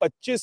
25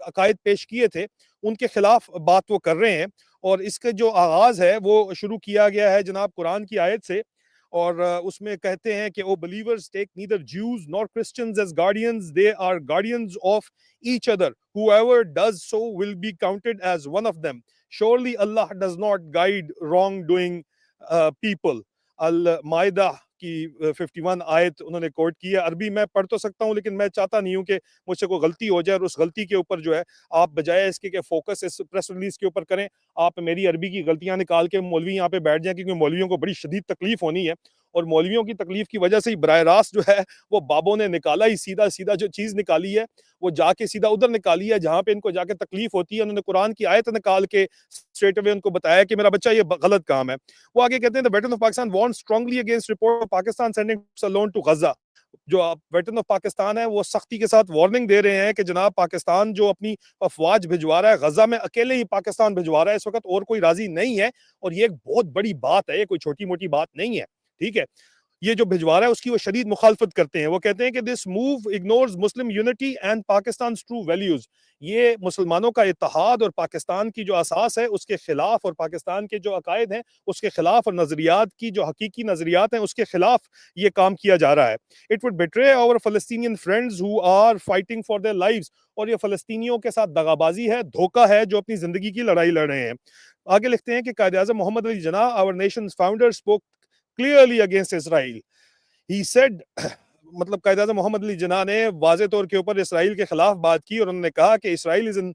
عقائد پیش کیے تھے ان کے خلاف بات وہ کر رہے ہیں، اور اس کا جو آغاز ہے وہ شروع کیا گیا ہے جناب قرآن کی آیت سے، اور اس میں کہتے ہیں کہ او believers take neither Jews nor Christians as guardians, they are guardians of each other, whoever does so will be counted as one of them, surely Allah does not guide wrongdoing people. المائدہ کی 51 آیت انہوں نے کوٹ کی ہے. عربی میں پڑھ تو سکتا ہوں لیکن میں چاہتا نہیں ہوں کہ مجھ سے کوئی غلطی ہو جائے، اور اس غلطی کے اوپر جو ہے آپ بجائے اس کے کہ فوکس اس پریس ریلیز کے اوپر کریں، آپ میری عربی کی غلطیاں نکال کے مولوی یہاں پہ بیٹھ جائیں، کیونکہ مولویوں کو بڑی شدید تکلیف ہونی ہے، اور مولویوں کی تکلیف کی وجہ سے ہی براہ راست جو ہے وہ بابوں نے نکالا ہی سیدھا سیدھا جو چیز نکالی ہے وہ جا کے سیدھا ادھر نکالی ہے جہاں پہ ان کو جا کے تکلیف ہوتی ہے. انہوں نے قرآن کی آیت نکال کے اسٹریٹ اوے ان کو بتایا کہ میرا بچہ یہ غلط کام ہے. وہ آگے کہتے ہیں the veteran of Pakistan warned strongly against report of Pakistan sending troops alone to Gaza. جو ویٹرن آف پاکستان ہے وہ سختی کے ساتھ وارننگ دے رہے ہیں کہ جناب پاکستان جو اپنی افواج بھجوا رہا ہے غزہ میں، اکیلے ہی پاکستان بھجوا رہا ہے اس وقت، اور کوئی راضی نہیں ہے، اور یہ ایک بہت بڑی بات ہے، یہ کوئی چھوٹی موٹی بات نہیں ہے. ٹھیک ہے، یہ جو بھجوا رہا ہے اس کی وہ شدید مخالفت کرتے ہیں. وہ کہتے ہیں کہ this move ignores Muslim unity and Pakistan's true values. یہ مسلمانوں کا اتحاد اور پاکستان کی جو اساس ہے اس کے خلاف، اور پاکستان کے جو عقائد ہیں اس کے خلاف، اور نظریات کی جو حقیقی نظریات ہیں اس کے خلاف یہ کام کیا جا رہا ہے. It would betray our Palestinian friends who are fighting for their lives. اور یہ فلسطینیوں کے ساتھ دغابازی ہے، دھوکہ ہے، جو اپنی زندگی کی لڑائی لڑ رہے ہیں. آگے لکھتے ہیں کہ قائد اعظم محمد Ali Jinnah our nation's founder spoke clearly against Israel. He said مطلب قائد اعظم محمد علی جناح نے واضح طور کے اوپر اسرائیل کے خلاف بات کی، اور انہوں نے کہا کہ اسرائیل از an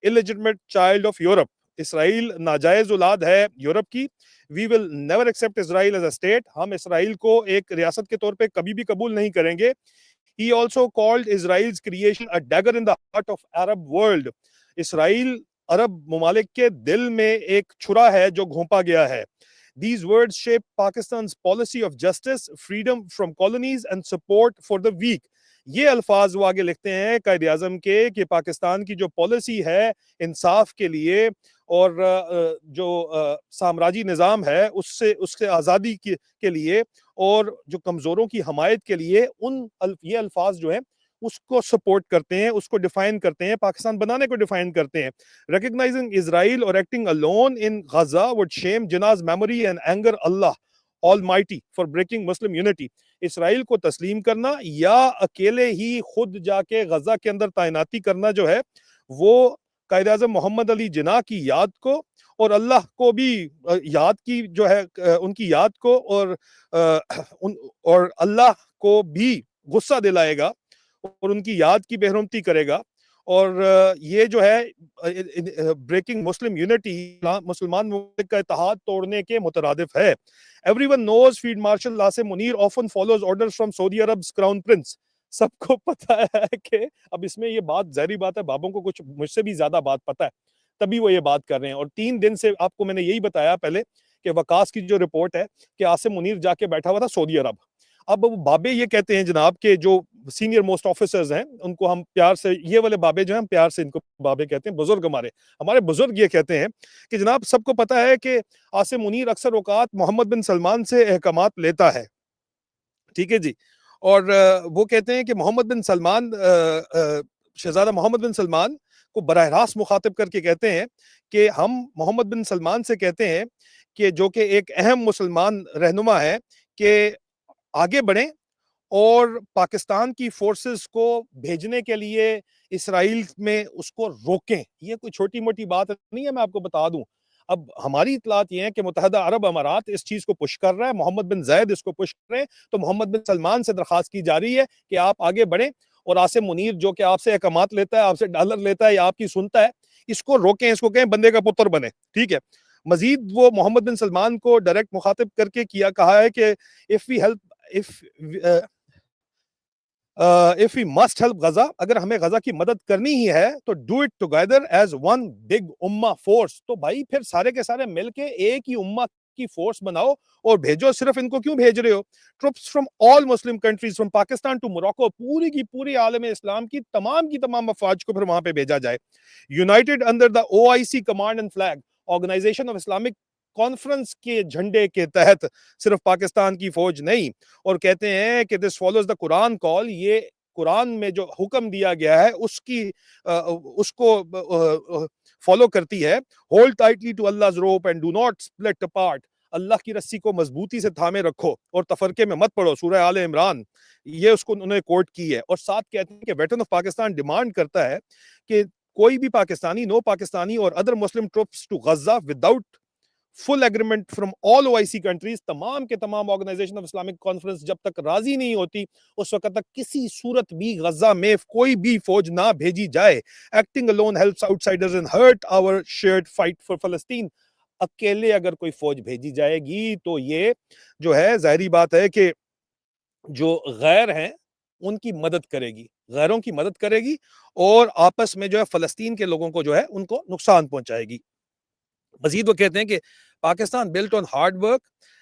illegitimate child of Europe. اسرائیل ناجائز اولاد ہے یورپ کی. We will never accept Israel as a state. ہم اسرائیل کو ایک ریاست کے طور پہ کبھی بھی قبول نہیں کریں گے. He also called Israel's creation a dagger in the heart of Arab world. اسرائیل عرب ممالک کے دل میں ایک چھرا ہے جو گھونپا گیا ہے. These words shape Pakistan's policy of justice, freedom from colonies and support for the weak. یہ الفاظ وہ آگے لکھتے ہیں قائد اعظم کے کہ پاکستان کی جو پالیسی ہے انصاف کے لیے اور جو سامراجی نظام ہے اس سے آزادی کے لیے اور جو کمزوروں کی حمایت کے لیے، یہ الفاظ جو ہیں اس کو سپورٹ کرتے ہیں، اس کو ڈیفائن کرتے ہیں، پاکستان بنانے کو ڈیفائن کرتے ہیں. Recognizing Israel or acting alone in Gaza would shame Jinnah's memory and anger Allah Almighty for breaking Muslim unity. اسرائیل کو تسلیم کرنا یا اکیلے ہی خود جا کے غزہ کے اندر تعیناتی کرنا جو ہے وہ قائد اعظم محمد علی جناح کی یاد کو اور اللہ کو بھی یاد کی جو ہے ان کی یاد کو اور اللہ کو بھی غصہ دلائے گا اور ان کی یاد کی بے حرمتی کرے گا. اور یہ جو ہے بریکنگ مسلم یونٹی مسلمان ممالک کا اتحاد توڑنے کے مترادف ہے. Everyone knows Field Marshal Nasim Munir often follows orders from Saudi Arab's Crown Prince. سب کو پتا ہے کہ اب اس میں یہ بات ظاہری بات ہے، بابوں کو کچھ مجھ سے بھی زیادہ بات پتا ہے تبھی وہ یہ بات کر رہے ہیں. اور 3 دن سے آپ کو میں نے یہی بتایا پہلے کہ وقاص کی جو رپورٹ ہے کہ عاصم منیر جا کے بیٹھا ہوا تھا سعودی عرب. اب بابے یہ کہتے ہیں جناب کہ جو سینئر موسٹ آفیسرز ہیں ان کو ہم پیار سے، یہ والے بابے جو ہیں ہم پیار سے ان کو بابے کہتے ہیں، بزرگ ہمارے بزرگ یہ کہتے ہیں کہ جناب سب کو پتا ہے کہ عاصم منیر اکثر اوقات محمد بن سلمان سے احکامات لیتا ہے. ٹھیک ہے جی. اور وہ کہتے ہیں کہ محمد بن سلمان شہزادہ محمد بن سلمان کو براہ راست مخاطب کر کے کہتے ہیں کہ ہم محمد بن سلمان سے کہتے ہیں کہ جو کہ ایک اہم مسلمان رہنما ہے کہ آگے بڑھیں اور پاکستان کی فورسز کو بھیجنے کے لیے اسرائیل میں اس کو روکیں. یہ کوئی چھوٹی موٹی بات نہیں ہے، میں آپ کو بتا دوں. اب ہماری اطلاعات یہ ہیں کہ متحدہ عرب امارات اس چیز کو پش کر رہا ہے، محمد بن زید اس کو پش کر رہے ہیں، تو محمد بن سلمان سے درخواست کی جا رہی ہے کہ آپ آگے بڑھیں اور عاصم منیر جو کہ آپ سے احکامات لیتا ہے، آپ سے ڈالر لیتا ہے یا آپ کی سنتا ہے، اس کو روکیں، اس کو کہیں بندے کا پتر بنے. ٹھیک ہے. مزید وہ محمد بن سلمان کو ڈائریکٹ مخاطب کر کے کہا ہے کہ if we must help Gaza, اگر ہمیں غزہ کی مدد کرنی ہی ہے تو do it together as one big امہ فورس. تو بھائی پھر سارے کے سارے مل کے ایک ہی امہ کی فورس بناؤ اور بھیجو. صرف ان کو کیوں بھیج رہے ہو؟ troops from all Muslim countries from Pakistan to Morocco، پوری کی پوری عالم اسلام کی تمام افواج کو پھر وہاں پہ بھیجا جائے. united under the OIC command and flag، organisation of Islamic conference کے جھنڈے کے تحت، صرف پاکستان کی فوج نہیں. اور کہتے ہیں کہ دس فالوز دا قرآن کال، یہ قرآن میں جو حکم دیا گیا ہے اس کو فالو کرتی ہے. Hold tightly to Allah's rope and do not split apart. اللہ کی رسی کو مضبوطی سے تھامے رکھو اور تفرقے میں مت پڑو. سورہ آل عمران یہ اس کو انہوں نے کوٹ کی ہے. اور ساتھ کہتے ہیں کہ ویٹرن آف پاکستان ڈیمانڈ کرتا ہے کہ کوئی بھی پاکستانی, نو پاکستانی اور other Muslim troops to Gaza without full agreement from all OIC countries, تمام کے تمام آرگنائزیشن آف اسلامک کانفرنس جب تک راضی نہیں ہوتی اس وقت تک کسی صورت بھی غزہ میں کوئی بھی فوج نہ بھیجی جائے. Acting alone helps outsiders and hurt our shared fight for Palestine. اکیلے اگر کوئی فوج بھیجی جائے گی تو یہ جو ہے ظاہری بات ہے کہ جو غیر ہیں ان کی مدد کرے گی, غیروں کی مدد کرے گی اور آپس میں جو ہے فلسطین کے لوگوں کو جو ہے ان کو نقصان پہنچائے گی. مزید وہ کہتے ہیں کہ Pakistan built on hard work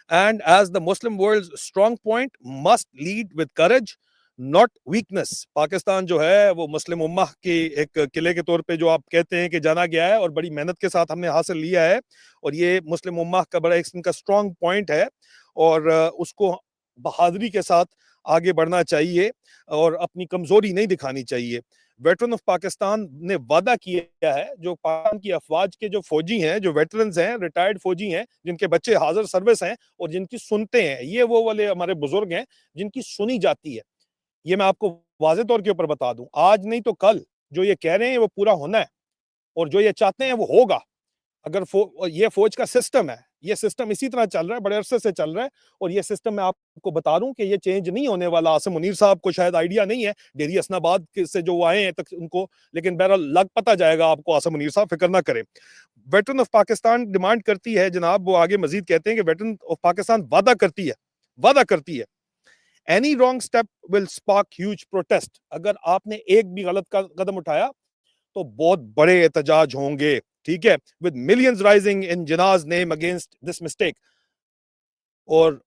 and as the Muslim world's strong point must lead with courage not weakness. Pakistan جو ہے وہ مسلم امہ کی ایک قلعے کے طور پہ جو آپ کہتے ہیں کہ جانا گیا ہے اور بڑی محنت کے ساتھ ہم نے حاصل لیا ہے, اور یہ مسلم امہ کا بڑا ایک ان کا اسٹرانگ پوائنٹ ہے اور اس کو بہادری کے ساتھ آگے بڑھنا چاہیے اور اپنی کمزوری نہیں دکھانی چاہیے. ویٹرن آف پاکستان نے وعدہ کیا ہے, جو پاکستان کی افواج کے جو فوجی ہیں, جو ویٹرنز ہیں, ریٹائرڈ فوجی ہیں, جن کے بچے حاضر سروس ہیں اور جن کی سنتے ہیں, یہ وہ والے ہمارے بزرگ ہیں جن کی سنی جاتی ہے. یہ میں آپ کو واضح طور کے اوپر بتا دوں, آج نہیں تو کل جو یہ کہہ رہے ہیں وہ پورا ہونا ہے اور جو یہ چاہتے ہیں وہ ہوگا. اگر یہ فوج کا سسٹم ہے, یہ سسٹم اسی طرح چل رہا ہے, بڑے عرصے سے چل رہا ہے, اور یہ سسٹم میں آپ کو بتا دوں کہ یہ چینج نہیں ہونے والا. عاصم منیر صاحب کو شاید آئیڈیا نہیں ہے, ڈیری حسن آباد سے جو آئے ہیں تک ان کو, لیکن بہرحال لگ پتہ جائے گا آپ کو. عاصم منیر صاحب فکر نہ کریں. ویٹرن آف پاکستان ڈیمانڈ کرتی ہے جناب, وہ آگے مزید کہتے ہیں کہ ویٹرن آف پاکستان وعدہ کرتی ہے any wrong step will spark huge protest. اگر آپ نے ایک بھی غلط قدم اٹھایا تو بہت بڑے احتجاج ہوں گے, ٹھیک ہے, with millions rising in Jinnah's name against this mistake. اور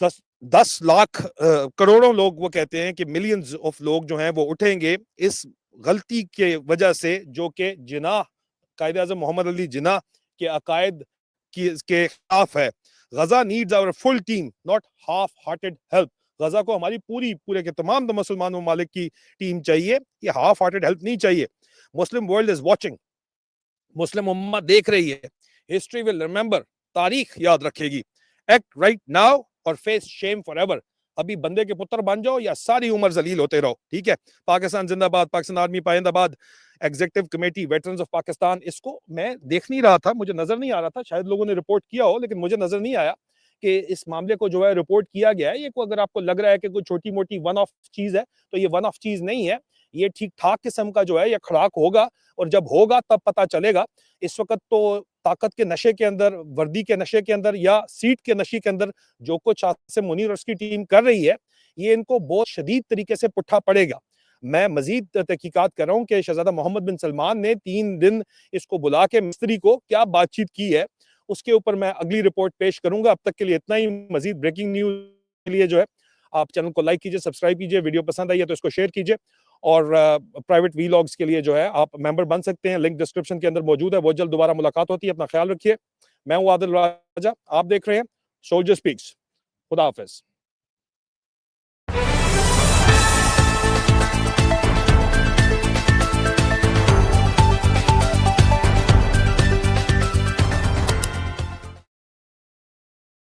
10 لاکھ کروڑوں لوگ وہ کہتے ہیں کہ ملینز آف لوگ جو ہیں وہ اٹھیں گے اس غلطی کے وجہ سے جو کہ جناح, قائد اعظم محمد علی جناح کے عقائد کے خلاف ہے. Gaza needs our full team not half-hearted help. Gaza کو ہماری پورے کے تمام مسلمان ممالک کی ٹیم چاہیے, یہ ہاف ہارٹڈ ہیلپ نہیں چاہیے. مسلم ورلڈ از واچنگ, مسلم امت دیکھ رہی ہے. ہسٹری ول ریمبر, تاریخ یاد رکھے گی. ایکٹ رائٹ ناؤ اور فیس شیم فار ایور. ابھی بندے کے پتر بن جاؤ یا ساری عمر ذلیل ہوتے رہو, ٹھیک ہے. پاکستان زندہ باد, پاکستان آرمی پائند آباد. Executive committee veterans of Pakistan, اس کو میں دیکھ نہیں رہا تھا, مجھے نظر نہیں آ رہا تھا, شاید لوگوں نے رپورٹ کیا ہو لیکن مجھے نظر نہیں آیا کہ اس معاملے کو جو ہے رپورٹ کیا گیا ہے. یہ کو اگر آپ کو لگ رہا ہے کہ کوئی چھوٹی موٹی ون آف چیز ہے تو یہ ون آف چیز نہیں ہے, یہ ٹھیک ٹھاک قسم کا جو ہے یہ کھڑاک ہوگا, اور جب ہوگا تب پتہ چلے گا. اس وقت تو طاقت کے نشے کے اندر, وردی کے نشے کے اندر یا سیٹ کے نشے کے اندر جو کچھ عاصم منیر اور اس کی ٹیم کر رہی ہے, یہ ان کو بہت شدید طریقے سے پٹھا پڑے گا. میں مزید تحقیقات کر رہا ہوں کہ شہزادہ محمد بن سلمان نے 3 دن اس کو بلا کے مستری کو کیا بات چیت کی ہے, اس کے اوپر میں اگلی رپورٹ پیش کروں گا. اب تک کے لیے اتنا ہی. مزید بریکنگ نیوز کے لیے جو ہے آپ چینل کو لائک کیجئے, سبسکرائب کیجئے, ویڈیو پسند آئی ہے تو اس کو شیئر کیجئے, اور پرائیویٹ ویلاگز کے لیے جو ہے آپ ممبر بن سکتے ہیں, لنک ڈسکرپشن کے اندر موجود ہے. بہت جلد دوبارہ ملاقات ہوتی ہے, اپنا خیال رکھیے. میں ہوں عادل راجہ, آپ دیکھ رہے ہیں سولجر سپیکس. خدا حافظ.